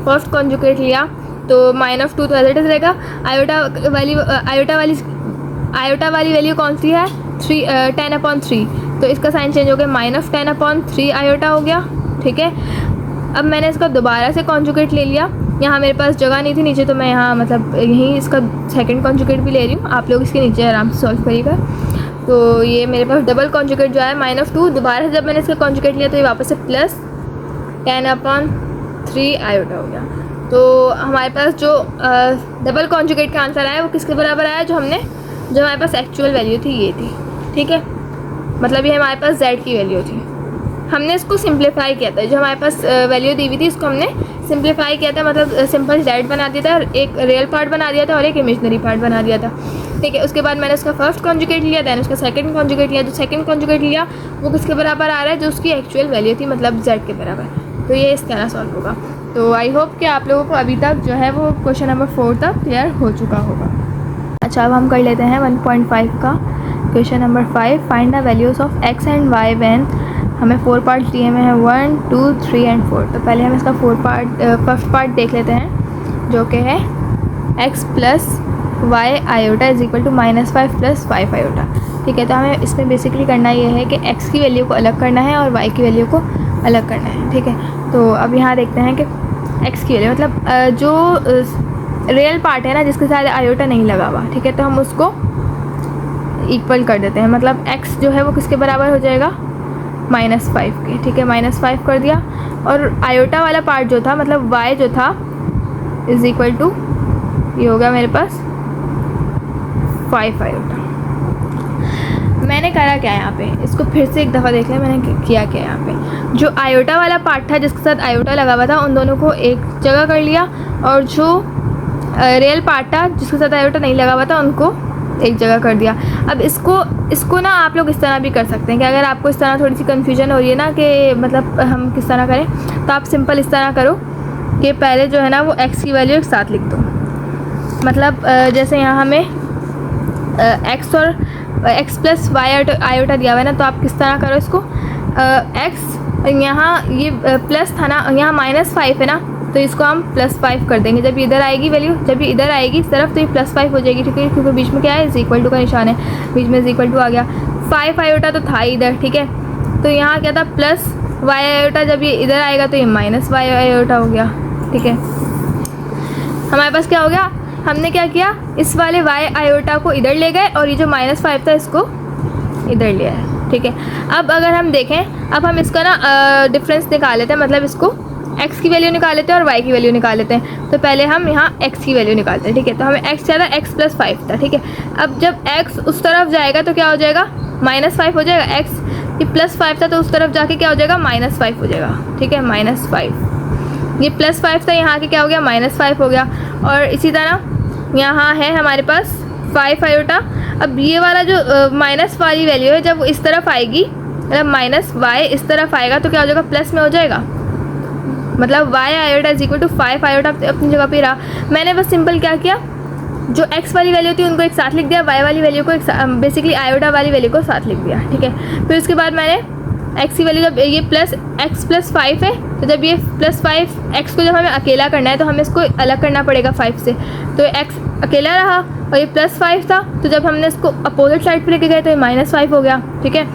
फर्स्ट कॉन्जुगेट लिया तो -2 तो एज इट इज़ रहेगा, आयोटा वाली वैल्यू कौन सी है, 10/3, तो इसका साइन चेंज हो गया, -10/3 आयोटा हो गया। ठीक है, अब मैंने इसका दोबारा से कॉन्जुगेट ले लिया, यहाँ मेरे पास जगह नहीं थी नीचे, तो मैं यहाँ मतलब यहीं इसका सेकंड कॉन्जुगेट भी ले रही हूँ, आप लोग इसके नीचे आराम से सॉल्व करिएगा। तो ये मेरे पास डबल कॉन्जुगेट जो है -2, दोबारा से जब मैंने इसका कॉन्जुगेट लिया तो ये वापस से +10/3 आयोटा हो गया। तो हमारे पास जो डबल कॉन्जुगेट का आंसर आया वो किसके बराबर आया, जो हमारे पास एक्चुअल वैल्यू थी ये थी। ठीक है, मतलब ये हमारे पास z की वैल्यू थी, हमने इसको सिंप्लीफाई किया था, जो हमारे पास वैल्यू दी हुई थी इसको हमने सिंप्लीफाई किया था, मतलब सिंपल z बना दिया था और एक रियल पार्ट बना दिया था और एक इमेजनरी पार्ट बना दिया था। ठीक है, उसके बाद मैंने उसका फर्स्ट कॉन्जुगेट लिया, दैन उसका सेकंड कॉन्जुगेट लिया, जो सेकंड कॉन्जुगेट लिया वो किसके बराबर आ रहा है, जो उसकी एक्चुअल वैल्यू थी, मतलब z के बराबर। तो ये इस तरह सॉल्व होगा। तो आई होप कि आप लोगों को अभी तक जो है वो क्वेश्चन नंबर 4 तक क्लियर हो चुका होगा। अच्छा, अब हम कर लेते हैं 1.5 का question number 5, find the values of x and y when, हमें 4 पार्ट दिए हुए हैं, 1 2 3 एंड 4। तो पहले हम इसका फर्स्ट पार्ट देख लेते हैं, जो कि है x + y आयोटा = -5 + 5 आयोटा। ठीक है, तो हमें इसमें बेसिकली करना ये है कि x की वैल्यू को अलग करना है और y की वैल्यू को अलग करना है। ठीक है, तो अब यहाँ देखते हैं कि x की वैल्यू, मतलब जो रियल पार्ट है ना जिसके साथ आयोटा नहीं लगा हुआ, ठीक है, तो हम उसको इक्वल कर देते हैं, मतलब x जो है वो किसके बराबर हो जाएगा, -5 के। ठीक है, -5 कर दिया, और आयोटा वाला पार्ट जो था, मतलब y जो था = ये हो गया मेरे पास 5 आयोटा। मैंने करा क्या यहाँ पे, इसको फिर से एक दफ़ा देख लें मैंने किया क्या यहाँ पे। जो आयोटा वाला पार्ट था जिसके साथ आयोटा लगा हुआ था उन दोनों को एक जगह कर लिया, और जो रियल पार्ट था जिसके साथ आयोटा नहीं लगा हुआ था उनको एक जगह कर दिया। अब इसको ना आप लोग इस तरह भी कर सकते हैं कि अगर आपको इस तरह थोड़ी सी कन्फ्यूजन हो रही है ना कि मतलब हम किस तरह करें, तो आप सिंपल इस तरह करो कि पहले जो है ना वो x की वैल्यू एक साथ लिख दो। मतलब जैसे यहाँ हमें x और x + y आयोटा दिया हुआ है ना, तो आप किस तरह करो इसको, x यहाँ ये प्लस था ना, यहाँ -5 है ना, तो इसको हम +5 कर देंगे। जब इधर आएगी वैल्यू, जब ये इधर आएगी इस तरफ, तो ये +5 हो जाएगी, ठीक है, क्योंकि बीच में क्या है, इज इक्वल टू का निशान है, बीच में इज इक्वल टू आ गया। 5 आयोटा तो था इधर, ठीक है, तो यहाँ क्या था +y आयोटा, जब ये इधर आएगा तो ये -y आयोटा हो गया, ठीक है। हमारे पास क्या हो गया, हमने क्या किया, इस वाले y आयोटा को इधर ले गए और ये जो -5 था इसको इधर ले आए, ठीक है। अब अगर हम देखें, अब हम इसका ना डिफरेंस निकाल लेते हैं, मतलब इसको x की वैल्यू निकाल लेते हैं और y की वैल्यू निकाल लेते हैं। तो पहले हम यहाँ x की वैल्यू निकालते हैं, ठीक है। तो हमें x क्या था, x + 5 था, ठीक है। अब जब x उस तरफ जाएगा तो क्या हो जाएगा, -5 हो जाएगा। x ये +5 था तो उस तरफ जाके क्या हो जाएगा, -5 हो जाएगा, ठीक है, -5। ये +5 था, यहाँ के क्या हो गया, -5 हो गया। और इसी तरह यहाँ है हमारे पास 5 आयोटा। अब ये वाला जो माइनस वाली वैल्यू है, जब इस तरफ आएगी, मतलब -y इस तरफ आएगा तो क्या हो जाएगा, प्लस में हो जाएगा, मतलब y iota is equal to 5 iota अपनी जगह पे रहा। मैंने बस सिंपल क्या किया, जो x वाली वैल्यू थी उनको एक साथ लिख दिया, y वाली वैल्यू को बेसिकली आयोटा वाली वैल्यू को साथ लिख दिया, ठीक है। फिर उसके बाद मैंने x की वैल्यू, जब ये x + 5 है, तो जब ये +5 x को जब हमें अकेला करना है तो हमें इसको अलग करना पड़ेगा 5 से, तो x अकेला रहा और ये +5 था, तो जब हमने इसको अपोजिट साइड पे लेके गए तो ये -5 हो गया, ठीक है।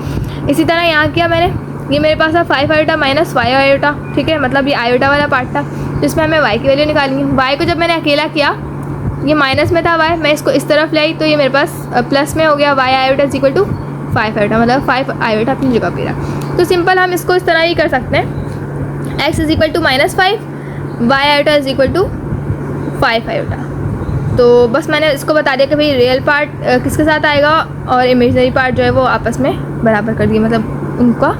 इसी तरह यहाँ किया मैंने, ये मेरे पास था 5 आयोटा -y आयोटा, ठीक है, मतलब ये आयोटा वाला पार्ट था, जिसमें हमें y की वैल्यू निकालनी है। y को जब मैंने अकेला किया, ये माइनस में था y, मैं इसको इस तरफ ले आई तो ये मेरे पास प्लस में हो गया, y iota is equal to 5 iota, मतलब 5 आयोटा अपनी जगह पे रहा। तो सिंपल हम इसको इस तरह ही कर सकते हैं, x is equal to -5, y iota is equal to 5 iota. तो बस मैंने इसको बता दिया कि भाई रियल पार्ट किसके साथ आएगा और इमेजनरी पार्ट जो है वो आपस में बराबर कर दिया, मतलब उनका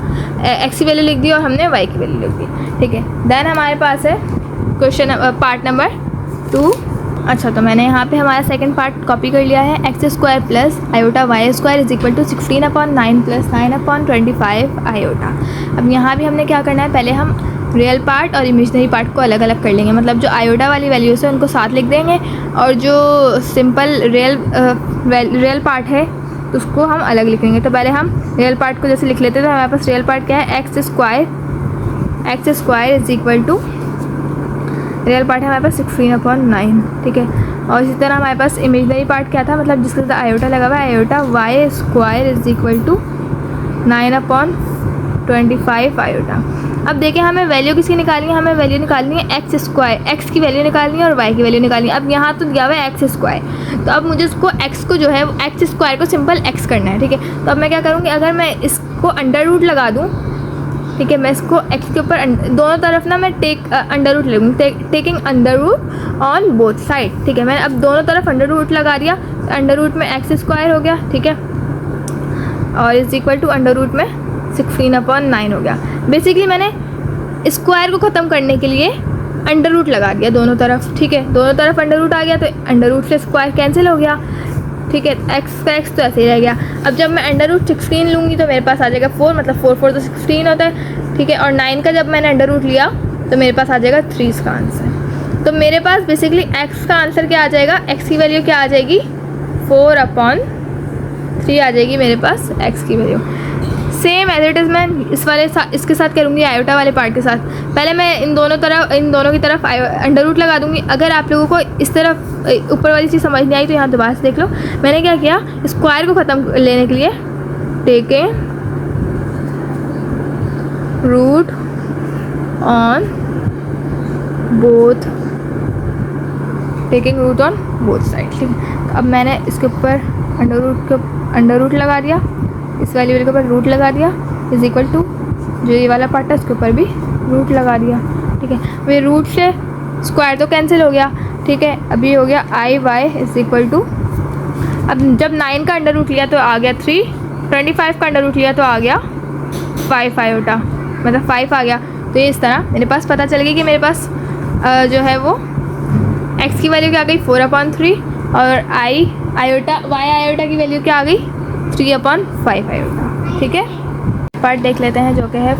x की वैल्यू लिख दी और हमने y की वैल्यू लिख दी, ठीक है। देन हमारे पास है क्वेश्चन पार्ट नंबर 2। अच्छा, तो मैंने यहाँ पे हमारा सेकंड पार्ट कॉपी कर लिया है, x² plus iota y² is equal to 16/9 + 9/25 iota. अब यहाँ भी हमने क्या करना है, पहले हम रियल पार्ट और इमेजनरी पार्ट को अलग अलग कर लेंगे, मतलब जो आयोटा वाली वैल्यूज़ है उनको साथ लिख देंगे और जो सिंपल रियल पार्ट है उसको हम अलग लिखेंगे। तो पहले हम रियल पार्ट को जैसे लिख लेते हैं, तो हमारे पास रियल पार्ट क्या है, x² is equal to, real part है हमारे पास 16/9, ठीक है। और इसी तरह हमारे पास इमेजनरी पार्ट क्या था, मतलब जिसके साथ आयोटा लगा हुआ है, iota y² is equal to 9/25 iota. अब देखिए हमें वैल्यू किसकी निकालनी है, हमें वैल्यू निकालनी है x की वैल्यू निकालनी है और y की वैल्यू निकालनी है। अब यहाँ तो दिया हुआ है x², तो अब मुझे इसको x को जो है x² को सिंपल x करना है, ठीक है। तो अब मैं क्या करूँगी, अगर मैं इसको अंडर रूट लगा दूँ, ठीक है, मैं इसको x के ऊपर दोनों तरफ ना मैं अंडर रूट लूँगी, taking under root on both side, ठीक है। मैंने अब दोनों तरफ अंडर रूट लगा दिया, अंडर रूट में x² हो गया, ठीक है, और is equal to under root में 16/9 हो गया। बेसिकली मैंने स्क्वायर को ख़त्म करने के लिए अंडर रूट लगा दिया दोनों तरफ, ठीक है, दोनों तरफ अंडर रूट आ गया तो अंडर रूट से स्क्वायर कैंसिल हो गया, ठीक है, x का x तो ऐसे ही रह गया। अब जब मैं अंडर रूट 16 लूँगी तो मेरे पास आ जाएगा 4, मतलब 4 4 तो 16 होता है, ठीक है, और 9 का जब मैंने अंडर रूट लिया तो मेरे पास आ जाएगा 3 इसका आंसर। तो मेरे पास बेसिकली x का आंसर क्या आ जाएगा, x की वैल्यू क्या आ जाएगी, 4/3 आ जाएगी मेरे पास x की value. Same as it is मैं इसके साथ करूँगी आयोटा वाले पार्ट के साथ। पहले मैं इन दोनों की तरफ अंडर रूट लगा दूँगी। अगर आप लोगों को इस तरफ ऊपर वाली चीज़ समझ नहीं आई तो यहाँ दोबारा से देख लो। मैंने क्या किया, स्क्वायर को ख़त्म लेने के लिए take root on both, taking root on both side, ठीक है। अब मैंने इसके ऊपर अंडर रूट लगा दिया, इस वाली के ऊपर रूट लगा दिया, इज इक्वल टू जो ये वाला पार्ट है उसके ऊपर भी रूट लगा दिया, ठीक है। वे रूट से स्क्वायर तो कैंसिल हो गया, ठीक है। अब ये हो गया i/y इज इक्वल टू, अब जब 9 का अंडर रूट लिया तो आ गया 3, 25 का अंडर रूट लिया तो आ गया 5 आयोटा, मतलब 5 आ गया। तो ये इस तरह मेरे पास पता चल गया कि मेरे पास जो है वो x की वैल्यू क्या आ गई 4/3 और y आयोटा की वैल्यू क्या आ गई 3/5 आयोटा, ठीक है। पार्ट देख लेते हैं जो कि है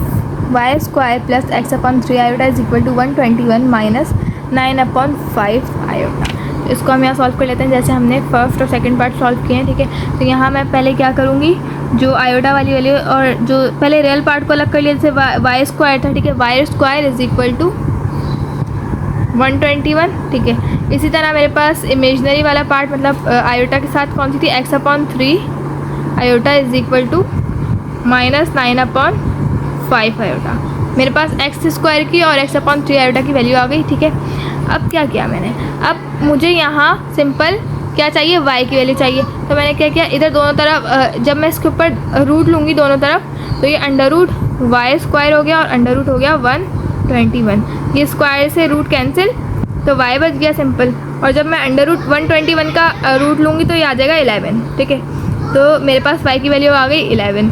y² plus x/3 iota is equal to 121 minus 9/5 iota. तो इसको हम यहाँ सॉल्व कर लेते हैं जैसे हमने फर्स्ट और सेकंड पार्ट सॉल्व किए हैं, ठीक है। तो यहाँ मैं पहले क्या करूँगी, जो आयोटा वाली वैल्यू और जो पहले रियल पार्ट को अलग कर लिया, जैसे y² था, ठीक है, y² इज इक्वल टू 121, ठीक है। इसी तरह मेरे पास इमेजनरी वाला पार्ट मतलब आयोटा के साथ कौन सी थी, x/3 iota is equal to -9/5 iota. मेरे पास x² की और x/3 आयोटा की वैल्यू आ गई, ठीक है। अब क्या किया मैंने, अब मुझे यहाँ सिंपल क्या चाहिए, y की वैल्यू चाहिए। तो मैंने क्या किया, इधर दोनों तरफ जब मैं इसके ऊपर रूट लूँगी दोनों तरफ, तो ये √y² हो गया और अंडर रूट हो गया 121। ये स्क्वायर से रूट कैंसिल, तो y बच गया सिंपल। और जब मैं √121 का रूट लूँगी तो ये आ जाएगा 11, ठीक है। तो मेरे पास y की वैल्यू आ गई 11।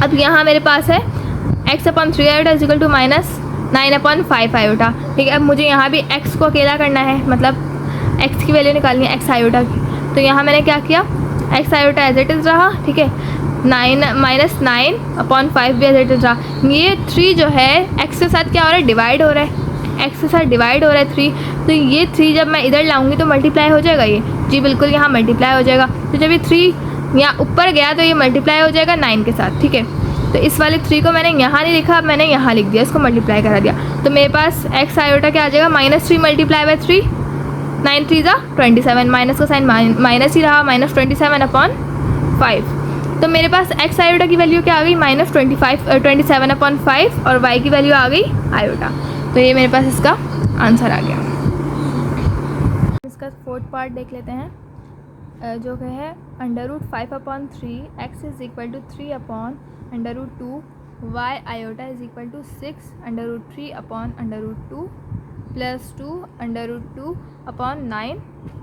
अब यहाँ मेरे पास है x/3 iota is equal to -9/5 iota, ठीक है। अब मुझे यहाँ भी x को अकेला करना है, मतलब x की वैल्यू निकालनी है x आयोटा की। तो यहाँ मैंने क्या किया, x iota as it is रहा, ठीक है। -9/5 भी एज इट इज़ रहा। ये 3 जो है x के साथ क्या हो रहा है, डिवाइड हो रहा है, x के साथ डिवाइड हो रहा है 3। तो ये 3 जब मैं इधर लाऊंगी तो मल्टीप्लाई हो जाएगा, ये जी बिल्कुल यहाँ मल्टीप्लाई हो जाएगा। तो जब ये 3 यहाँ ऊपर गया तो ये मल्टीप्लाई हो जाएगा 9 के साथ, ठीक है। तो इस वाले 3 को मैंने यहाँ नहीं लिखा, मैंने यहाँ लिख दिया, इसको मल्टीप्लाई करा दिया। तो मेरे पास x आयोटा क्या आ जाएगा, -3 × 3, 9 3 27, माइनस का साइन माइनस ही रहा, -27/5। तो मेरे पास x आयोटा की वैल्यू क्या आ गई, -27/5 और y की वैल्यू आ गई आयोटा। तो ये मेरे पास इसका आंसर आ गया। इसका 4th पार्ट देख लेते हैं, जो कि है √5/3 x is equal to 3/√2 y iota is equal to 6√3/√2 plus 2√2/9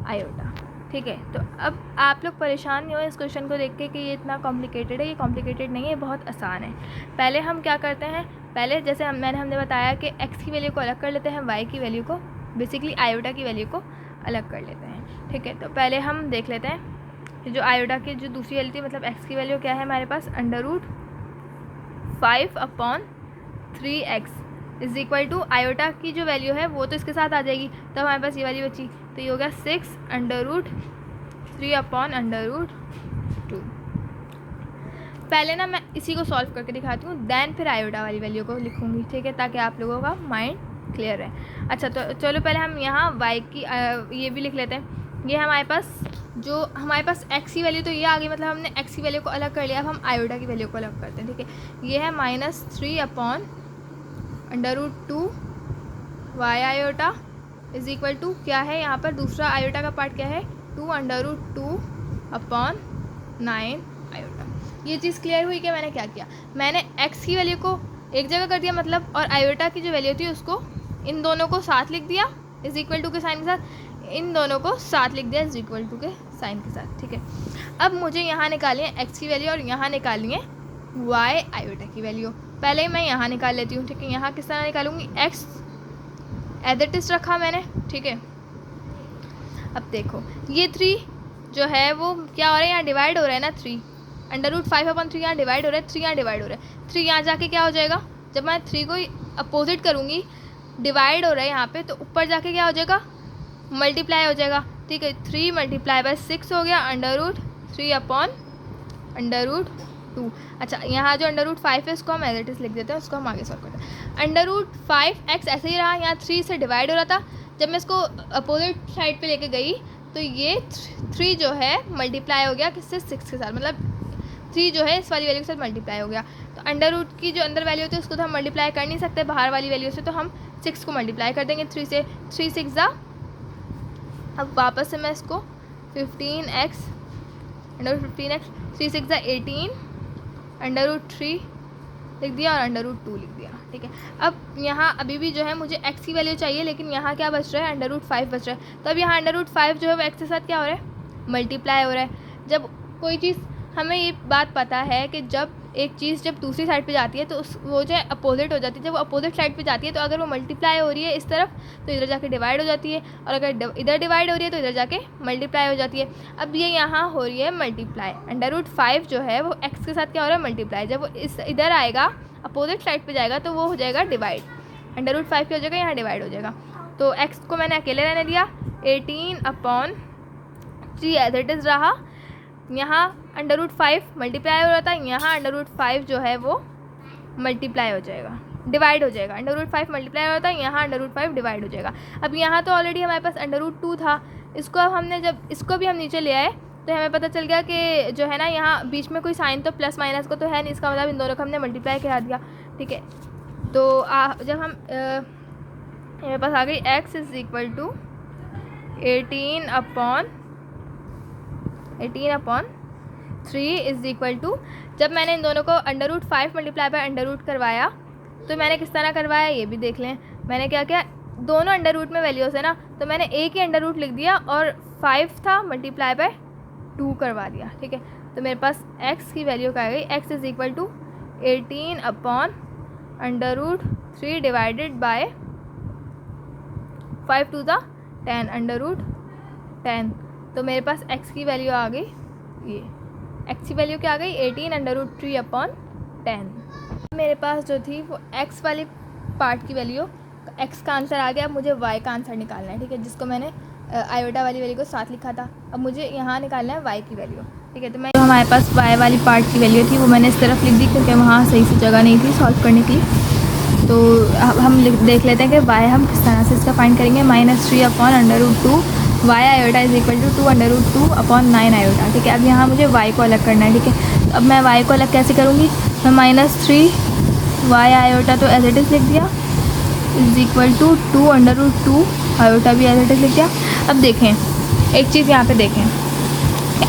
iota, ठीक है। तो अब आप लोग परेशान नहीं हो इस क्वेश्चन को देख के कि ये इतना कॉम्प्लिकेटेड है। ये कॉम्प्लिकेटेड नहीं है, बहुत आसान है। पहले हम क्या करते हैं, पहले जैसे हमने बताया कि x की वैल्यू को अलग कर लेते हैं, y की वैल्यू को, बेसिकली आयोटा की वैल्यू को अलग कर लेते हैं, ठीक है। तो पहले हम देख लेते हैं जो आयोटा की जो दूसरी वैल्यू थी, मतलब x की वैल्यू क्या है हमारे पास, √5/3x is equal to iota की जो वैल्यू है वो तो इसके साथ आ जाएगी, तब हमारे पास ये वाली बची। तो ये हो गया 6√3/√2। पहले ना मैं इसी को सॉल्व करके दिखाती हूँ, देन फिर आयोटा वाली वैल्यू को लिखूँगी, ठीक है, ताकि आप लोगों का माइंड क्लियर है। अच्छा, तो चलो पहले हम यहाँ y की ये भी लिख लेते हैं। ये हमारे पास x की वैल्यू तो ये आ गई, मतलब हमने x की वैल्यू को अलग कर लिया। अब हम आयोटा की वैल्यू को अलग करते हैं, ठीक है। ये है -3/√2 y iota is equal to क्या है, यहाँ पर दूसरा आयोटा का पार्ट क्या है, 2√2/9 आयोटा। ये चीज़ क्लियर हुई कि मैंने क्या किया, मैंने x की वैल्यू को एक जगह कर दिया, मतलब, और आयोटा की जो वैल्यू थी उसको इन दोनों को साथ लिख दिया इज इक्वल टू के साइन के साथ, इन दोनों को साथ लिख दिया इज इक्वल टू के साइन के साथ, ठीक है। अब मुझे यहाँ निकालनी है x की वैल्यू और यहाँ निकालनी है y आयोटा की वैल्यू। पहले ही मैं यहाँ निकाल लेती हूँ, ठीक है। यहाँ किस तरह निकालूंगी, x एज इट इज रखा मैंने, ठीक है। अब देखो ये 3 जो है वो क्या हो रहा है, यहाँ डिवाइड हो रहा है ना, 3 √5/3 यहाँ डिवाइड हो रहा है, 3 यहाँ डिवाइड हो रहा है, 3 यहाँ जाके क्या हो जाएगा, जब मैं 3 को अपोजिट करूँगी, डिवाइड हो रहा है यहाँ पे, तो ऊपर जाके क्या हो जाएगा, मल्टीप्लाई हो जाएगा, ठीक है। 3 × 6 हो गया √3/√2। अच्छा, यहाँ जो √5 है इसको हम एज इट इज लिख देते हैं, उसको हम आगे सॉल्व करते हैं। √5x ऐसे ही रहा, यहाँ 3 से डिवाइड हो रहा था, जब मैं इसको अपोजिट साइड पे लेके गई तो ये 3 जो है मल्टीप्लाई हो गया किससे, 6 के साथ, मतलब 3 जो है इस वाली वैल्यू के साथ मल्टीप्लाई हो गया। तो अंडर की जो अंदर वैल्यू होती है उसको तो हम मल्टीप्लाई कर नहीं सकते बाहर वाली वैल्यू से, तो हम 6 को मल्टीप्लाई कर देंगे 3 से, 3 6 अब वापस से मैं इसको 15x 3 6 18 √3 लिख दिया और √2 लिख दिया, ठीक है। अब यहाँ अभी भी जो है मुझे x की वैल्यू चाहिए, लेकिन यहाँ क्या बच रहा है, √5 बच रहा है। तो अब यहाँ √5 जो है वो x के साथ क्या हो रहा है, मल्टीप्लाई हो रहा है। जब कोई चीज़, हमें ये बात पता है कि जब एक चीज़ जब दूसरी साइड पे जाती है तो वो जो है अपोजिट हो जाती है। जब वो अपोजिट साइड पे जाती है तो अगर वो मल्टीप्लाई हो रही है इस तरफ तो इधर जाके डिवाइड हो जाती है, और अगर इधर डिवाइड हो रही है तो इधर जाके मल्टीप्लाई हो जाती है। अब ये यहाँ हो रही है मल्टीप्लाई, √5 जो है वो x के साथ क्या हो रहा है, मल्टीप्लाई। जब वो इस इधर आएगा अपोजिट साइड पे जाएगा तो वो हो जाएगा डिवाइड, √5 क्या हो जाएगा, यहाँ डिवाइड हो जाएगा। तो x को मैंने अकेले रहने दिया, 18/3 एज इट इज़ रहा। यहाँ √5 मल्टीप्लाई हो रहा था, यहाँ √5 जो है वो मल्टीप्लाई हो जाएगा, डिवाइड हो जाएगा। √5 मल्टीप्लाई होता है, यहाँ √5 डिवाइड हो जाएगा। अब यहाँ तो ऑलरेडी हमारे पास √2 था, इसको अब हमने जब इसको भी हम नीचे ले आए तो हमें पता चल गया कि जो है ना यहाँ बीच में कोई साइन तो प्लस माइनस को तो है नहीं, इसका मतलब इन दोनों को हमने मल्टीप्लाई करा दिया। ठीक है, तो जब हम मेरे पास आ गई x is equal to 18/3 is equal to, जब मैंने इन दोनों को √5 मल्टीप्लाई बाय √ करवाया तो मैंने किस तरह करवाया ये भी देख लें। मैंने क्या किया, दोनों √ में वैल्यूज़ है ना, तो मैंने एक ही √ लिख दिया और 5 था मल्टीप्लाई बाय 2 करवा दिया। ठीक है, तो मेरे पास x की वैल्यू क्या आ गई, x is equal to 18/√3 divided by 5 2 था 10 √10। तो मेरे पास x की वैल्यू आ गई, ये x की वैल्यू क्या आ गई 18/3/10। मेरे पास जो थी वो x वाली पार्ट की वैल्यू, x का आंसर आ गया। अब मुझे y का आंसर निकालना है। ठीक है, जिसको मैंने आयोटा वाली वैल्यू को साथ लिखा था, अब मुझे यहाँ निकालना है y की वैल्यू। ठीक है, तो मैं जो हमारे पास y वाली पार्ट की वैल्यू थी वो मैंने इस तरफ लिख दी क्योंकि वहाँ सही से जगह नहीं थी सॉल्व करने की। तो हम देख लेते हैं कि y हम किस तरह से इसका फाइंड करेंगे। -3/√2 y iota is equal to 2/2/9 iota. ठीक है, अब यहाँ मुझे y को अलग करना है। ठीक है, तो अब मैं y को अलग कैसे करूँगी, मैं -3 y आयोटा तो एज इट इज़ लिख दिया इज़ इक्वल टू 2/2 आयोटा भी एज इट इज़ लिख दिया। अब देखें एक चीज़ यहाँ पे देखें,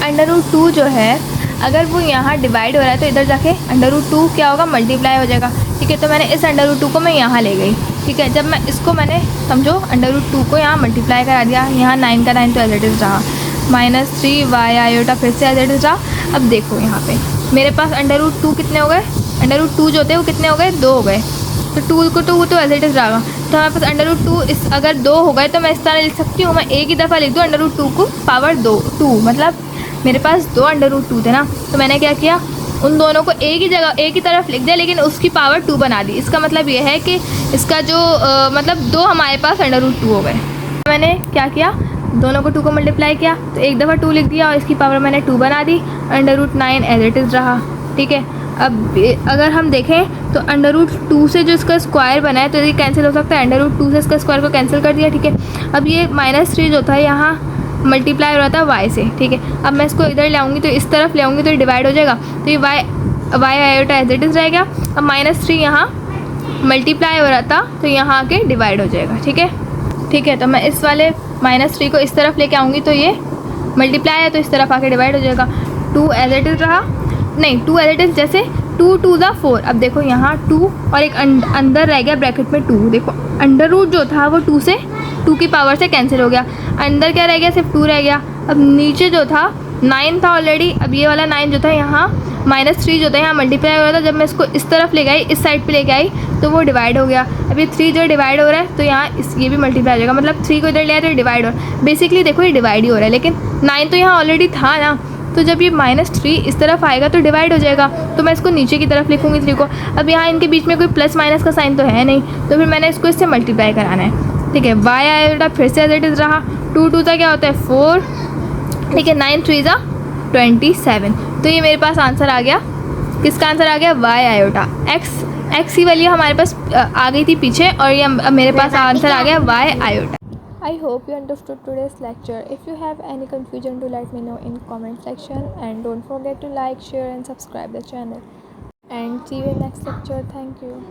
√2 जो है अगर वो यहाँ डिवाइड हो रहा है तो इधर जाके √2 क्या होगा, मल्टीप्लाई हो जाएगा। ठीक है, तो मैंने इस √2 को मैं यहाँ ले गई। ठीक है, जब मैं इसको मैंने समझो √2 को यहाँ मल्टीप्लाई करा दिया, यहाँ 9 का 9 तो एज इट इज़ रहा, -3 y आयोटा फिर से एज इट इज़ रहा। अब देखो यहाँ पे मेरे पास √2 कितने हो गए, √2 जो थे वो कितने हो गए, 2 हो गए। तो 2 को तो वो तो एज इट इज़ रहेगा। तो हमारे पास √2 इस अगर 2 हो गए तो मैं इस तरह लिख सकती हूँ, मैं एक ही दफ़ा लिख दूँ √2 को पावर 2 मतलब मेरे पास 2 √2 थे ना, तो मैंने क्या किया, उन दोनों को एक ही जगह एक ही तरफ लिख दिया लेकिन उसकी पावर 2 बना दी। इसका मतलब ये है कि इसका जो मतलब 2 हमारे पास √2 हो गए। मैंने क्या किया, दोनों को 2 को मल्टीप्लाई किया तो एक दफ़ा 2 लिख दिया और इसकी पावर मैंने 2 बना दी, √9 एज इट इज़ रहा। ठीक है, अब अगर हम देखें तो √2 से जो इसका स्क्वायर बना है तो ये कैंसिल हो सकता है, √2 से इसका स्क्वायर को कैंसिल कर दिया। ठीक है, अब ये -3 जो था यहाँ मल्टीप्लाई हो रहा था y से। ठीक है, अब मैं इसको इधर ले आऊँगी तो इस तरफ ले आऊँगी तो ये डिवाइड हो जाएगा, तो ये y iota as it is रहेगा। अब -3 यहाँ मल्टीप्लाई हो रहा था तो यहाँ आके डिवाइड हो जाएगा। ठीक है, ठीक है, तो मैं इस वाले -3 को इस तरफ लेके आऊँगी तो ये मल्टीप्लाई है तो इस तरफ आके डिवाइड हो जाएगा। 2 एज इट इज़ रहा, नहीं 2 एज इट इज़, जैसे 2 2 4। अब देखो यहाँ 2 और एक अंदर रह गया ब्रैकेट में 2। देखो √2 जो था वो 2 से 2 की पावर से कैंसिल हो गया, अंदर क्या रह गया, सिर्फ 2 रह गया। अब नीचे जो था 9 था ऑलरेडी, अब ये वाला 9 जो था यहाँ -3 जो था यहाँ मल्टीप्लाई हो रहा था, जब मैं इसको इस तरफ ले गई इस साइड पे लेके आई तो वो डिवाइड हो गया। अब ये 3 जो डिवाइड हो रहा है तो यहाँ ये भी मल्टीप्लाई हो जाएगा, मतलब 3 को इधर ले आए तो डिवाइड हो रहा है। बेसिकली देखो ये डिवाइड ही हो रहा है, लेकिन 9 तो यहाँ ऑलरेडी था ना, तो जब ये -3 इस तरफ आएगा तो डिवाइड हो जाएगा, तो मैं इसको नीचे की तरफ लिखूँगी 3 को। अब यहाँ इनके बीच में कोई प्लस माइनस का साइन तो है नहीं, तो फिर मैंने इसको इससे मल्टीप्लाई कराना है। ठीक है, y आयोटा फिर से एज इट इज़ रहा, 2 2 क्या होता है 4। ठीक है, 9 3 27। तो ये मेरे पास आंसर आ गया, किसका आंसर आ गया, y आयोटा। x की वैल्यू हमारे पास आ गई थी पीछे और ये मेरे पास आंसर आ गया y iota. I hope you understood today's lecture. If you have any confusion, do let me know in comment section, and don't forget to like, share and subscribe the channel. And see you in next lecture. Thank you.